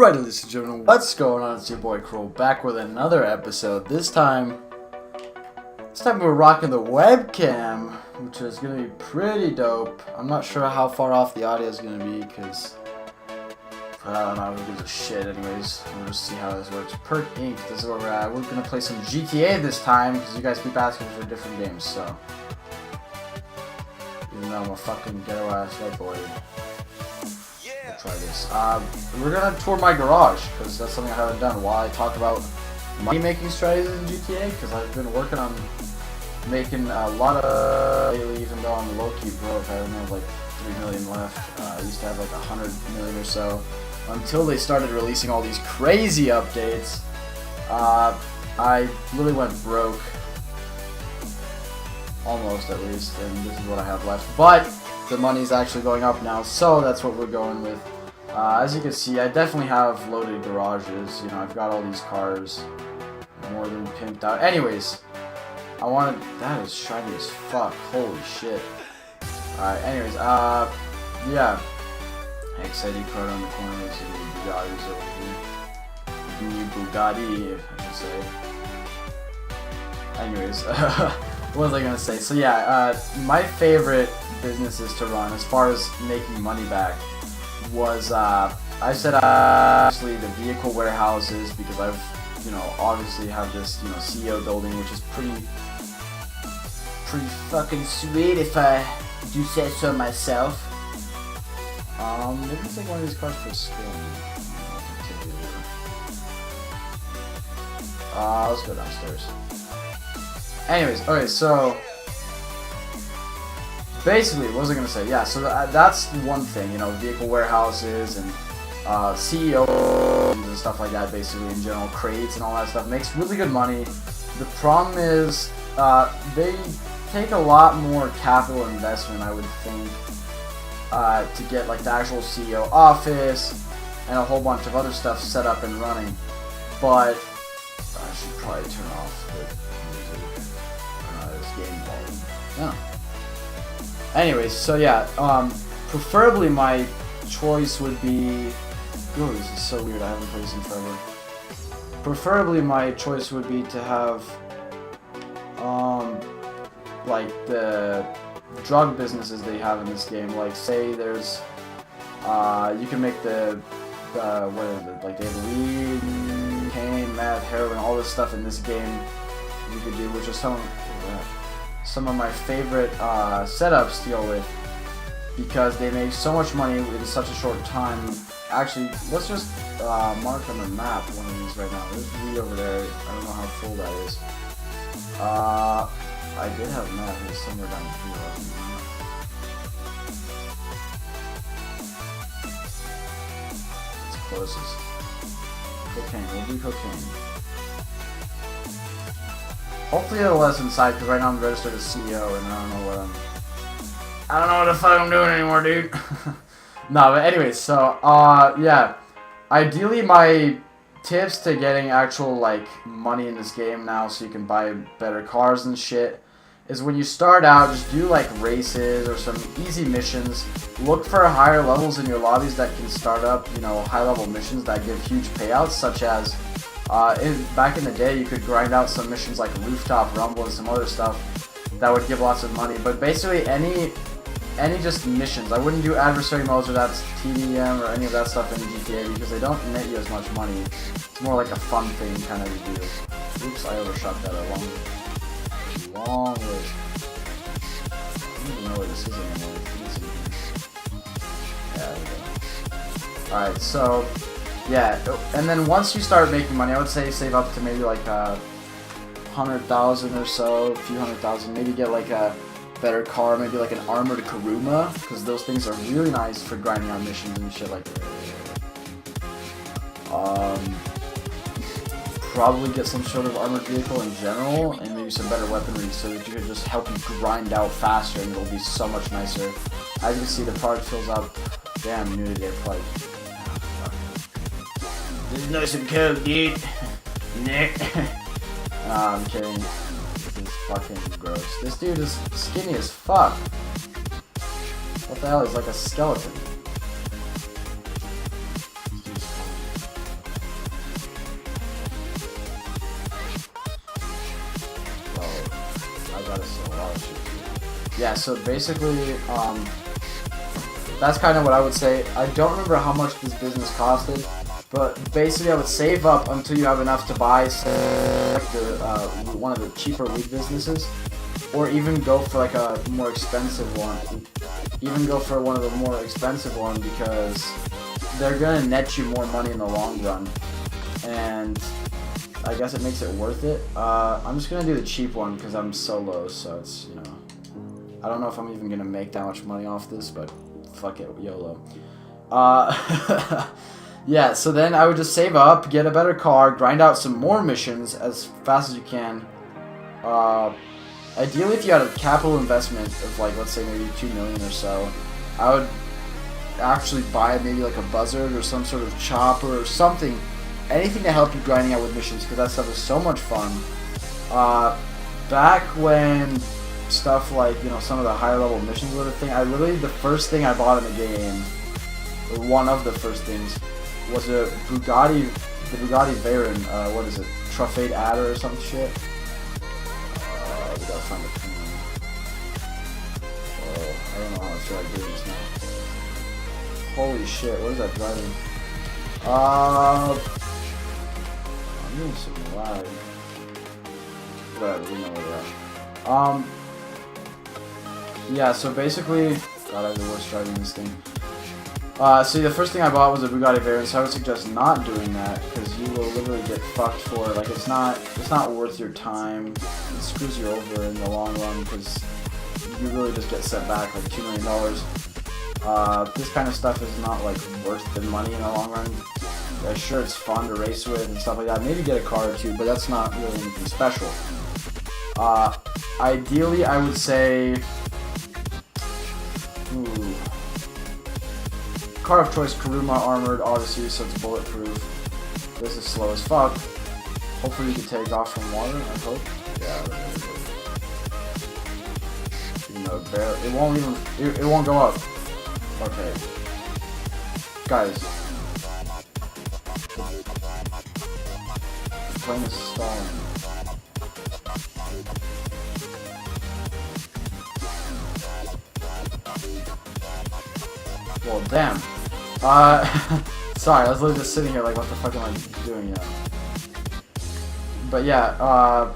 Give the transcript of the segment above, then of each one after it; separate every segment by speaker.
Speaker 1: Alright, ladies and gentlemen, what's going on? It's your boy Krill back with another episode. This time we're rocking the webcam, which is gonna be pretty dope. I'm not sure how far off the audio is gonna be because I don't know, who gives a shit. Anyways, we'll just see how this works. Perk Inc. This is where we're at. We're gonna play some GTA this time because you guys keep asking for different games. So even though I'm a fucking ghetto ass white boy. Try this. We're gonna tour my garage because that's something I haven't done while I talk about money making strategies in GTA, because I've been working on making a lot of lately, even though I'm low-key broke. I only have like 3 million left. I used to have like 100 million or so until they started releasing all these crazy updates. I literally went broke, almost at least, and this is what I have left. But the money's actually going up now, so that's what we're going with. As you can see, I definitely have loaded garages. You know, I've got all these cars more than pimped out. Anyways, that is shiny as fuck. Holy shit. Alright, anyways, yeah. Exciting card on the corner. So the Bugatti's over here. The Bugatti, if I can say. Anyways, what was I gonna say? So yeah, my favorite businesses to run as far as making money back was I said obviously the vehicle warehouses, because I've obviously have this CEO building, which is pretty fucking sweet if I do say so myself. Maybe let's take one of these cars for a spin. Let's go downstairs. Anyways, okay, so basically, what was I gonna say? Yeah, so that's one thing, vehicle warehouses and CEOs and stuff like that. Basically, in general, crates and all that stuff makes really good money. The problem is they take a lot more capital investment, I would think, to get like the actual CEO office and a whole bunch of other stuff set up and running. But I should probably turn off this game volume. Yeah. Anyways, so yeah, preferably my choice would be... Oh, this is so weird, I haven't played this in forever. Preferably my choice would be to have, like the drug businesses they have in this game. Like, say there's, you can make what is it, like they have weed, cocaine, meth, heroin, all this stuff in this game you could do, which is some of my favorite setups to deal with, because they make so much money in such a short time. Actually, let's just mark on the map one of these right now. There's weed over there. I don't know how full that is. I did have map. It's somewhere down here. It's closest. Cocaine. We'll do cocaine. Hopefully it'll let us inside, because right now I'm registered as CEO and I don't know what the fuck I'm doing anymore, dude. No, but anyways, so yeah. Ideally, my tips to getting actual like money in this game now, so you can buy better cars and shit, is when you start out, just do like races or some easy missions. Look for higher levels in your lobbies that can start up, high level missions that give huge payouts, such as back in the day, you could grind out some missions like Rooftop Rumble and some other stuff that would give lots of money. But basically, any just missions. I wouldn't do adversary modes, or that's TDM or any of that stuff in GTA, because they don't net you as much money. It's more like a fun thing kind of deal. Oops, I overshot that a long way. I don't even know where this is anymore. Yeah, there we go. Alright, so yeah, and then once you start making money, I would say save up to maybe like 100,000 or so, a few 100,000. Maybe get like a better car, maybe like an armored Kuruma, because those things are really nice for grinding out missions and shit like that. Probably get some sort of armored vehicle in general, and maybe some better weaponry, so that you can just help you grind out faster, and it'll be so much nicer. As you can see, the product fills up. Damn, new to get like. This is nice and cold, dude. Nick. Nah, I'm kidding. This is fucking gross. This dude is skinny as fuck. What the hell? He's like a skeleton. gotta sell a lot of shit. Yeah, so basically, that's kind of what I would say. I don't remember how much this business costed, but basically I would save up until you have enough to buy, say, like one of the cheaper weed businesses, or even go for like a more expensive one. Even go for one of the more expensive ones because they're gonna net you more money in the long run, and I guess it makes it worth it. I'm just gonna do the cheap one because I'm so low, so it's, you know, I don't know if I'm even gonna make that much money off this, but fuck it, YOLO. Yeah, so then I would just save up, get a better car, grind out some more missions as fast as you can. Ideally, if you had a capital investment of, like, let's say maybe 2 million or so, I would actually buy maybe like a buzzard or some sort of chopper or something, anything to help you grinding out with missions, because that stuff is so much fun. Back when stuff like, you know, some of the higher level missions were the thing, I literally, the first thing I bought in the game, or one of the first things, was a Bugatti, the Bugatti Veyron, what is it, Truffade Adder or some shit. We gotta find it. Oh, I don't know how I feel like doing this now. Holy shit, what is that driving? I'm doing some lag. Whatever, we know where we're at. Yeah, so basically, God, I have the worst driving this thing. See, the first thing I bought was a Bugatti Veyron, so I would suggest not doing that, because you will literally get fucked for it. Like, it's not worth your time. It screws you over in the long run, because you really just get set back like $2 million. This kind of stuff is not, like, worth the money in the long run. Yeah, sure, it's fun to race with and stuff like that. Maybe get a car or two, but that's not really anything special. Ideally, I would say... Car of choice, Kuruma Armored Odyssey, so it's bulletproof. This is slow as fuck. Hopefully you can take off from water, I hope. Yeah, even though it won't go up. Okay. Guys. The plane is stalling. Well, damn. Sorry, I was literally just sitting here like, what the fuck am I doing now? But yeah, I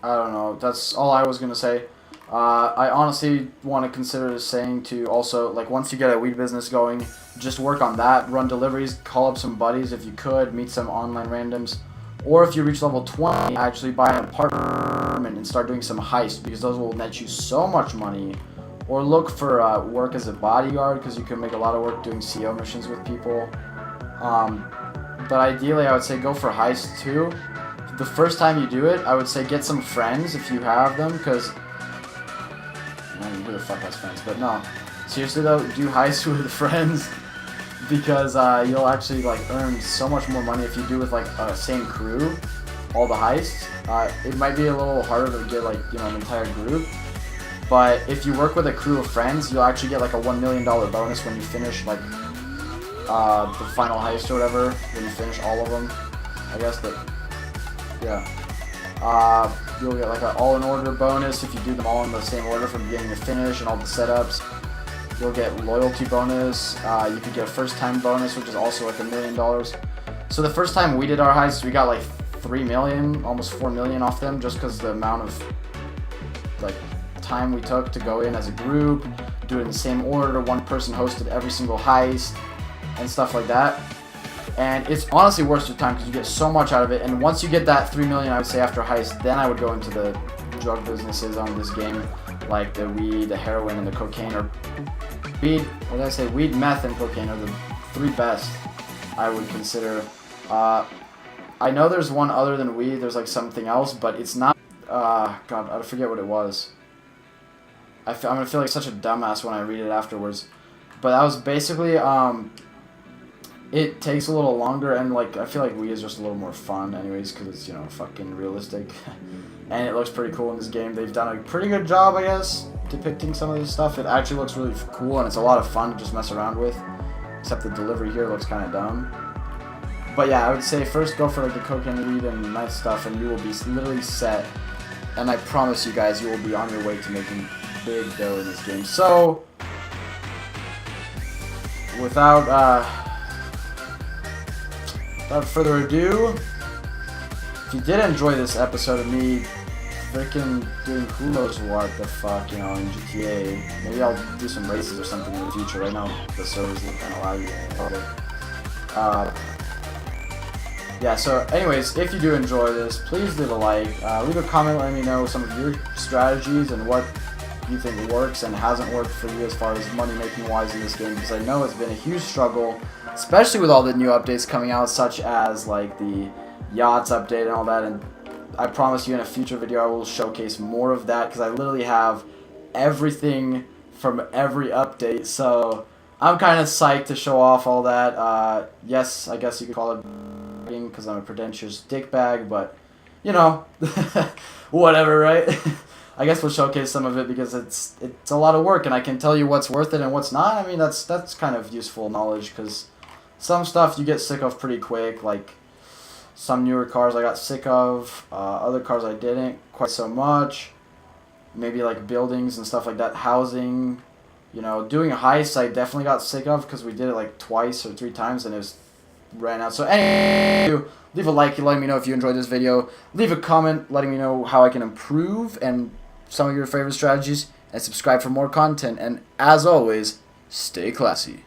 Speaker 1: don't know, that's all I was gonna say. I honestly want to consider saying to also, like, once you get a weed business going, just work on that, run deliveries, call up some buddies if you could, meet some online randoms, or if you reach level 20, actually buy an apartment and start doing some heists, because those will net you so much money. Or look for work as a bodyguard, because you can make a lot of work doing CO missions with people. But ideally, I would say go for heists too. The first time you do it, I would say get some friends if you have them, because... I mean, who the fuck has friends? But no. Seriously though, do heists with friends, because you'll actually, like, earn so much more money if you do with, like, same crew, all the heists. It might be a little harder to get, like, you know, an entire group. But if you work with a crew of friends, you'll actually get like a $1 million bonus when you finish, like, the final heist or whatever, when you finish all of them. I guess that, yeah. You'll get like an all-in-order bonus if you do them all in the same order from beginning to finish and all the setups. You'll get loyalty bonus. You could get a first-time bonus, which is also like $1 million. So the first time we did our heists, we got like 3 million, almost 4 million off them, just because the amount of, like, time we took to go in as a group, do it in the same order, one person hosted every single heist, and stuff like that. And it's honestly worth your time because you get so much out of it. And once you get that 3 million, I would say after heist, then I would go into the drug businesses on this game, like the weed, the heroin, and the cocaine, or weed, what did I say, weed, meth, and cocaine are the 3 best I would consider. I know there's one other than weed, there's like something else, but it's not, God, I forget what it was. I'm gonna feel like such a dumbass when I read it afterwards. But that was basically, it takes a little longer, and, like, I feel like weed is just a little more fun anyways, because it's, you know, fucking realistic. And it looks pretty cool in this game. They've done a pretty good job, I guess, depicting some of this stuff. It actually looks really cool, and it's a lot of fun to just mess around with. Except the delivery here looks kind of dumb. But yeah, I would say first go for like the cocaine, weed, and nice stuff, and you will be literally set. And I promise you guys, you will be on your way to making big dough in this game. So, without further ado, if you did enjoy this episode of me freaking doing who knows what the fuck, you know, in GTA, maybe I'll do some races or something in the future. Right now, the servers look kind of laggy. Yeah, so anyways, if you do enjoy this, please leave a like, leave a comment letting me know some of your strategies and what you think works and hasn't worked for you as far as money making wise in this game, because I know it's been a huge struggle, especially with all the new updates coming out, such as like the yachts update and all that, and I promise you in a future video I will showcase more of that, because I literally have everything from every update, so I'm kind of psyched to show off all that. Yes, I guess you could call it because I'm a pretentious dickbag, but you know, whatever, right? I guess we'll showcase some of it because it's a lot of work, and I can tell you what's worth it and what's not. I mean, that's kind of useful knowledge, because some stuff you get sick of pretty quick, like some newer cars I got sick of, other cars I didn't quite so much. Maybe like buildings and stuff like that, housing, you know, doing heists I definitely got sick of because we did it like twice or 3 times and it was ran out. So anyway, leave a like letting me know if you enjoyed this video. Leave a comment letting me know how I can improve and some of your favorite strategies, and subscribe for more content. And as always, stay classy.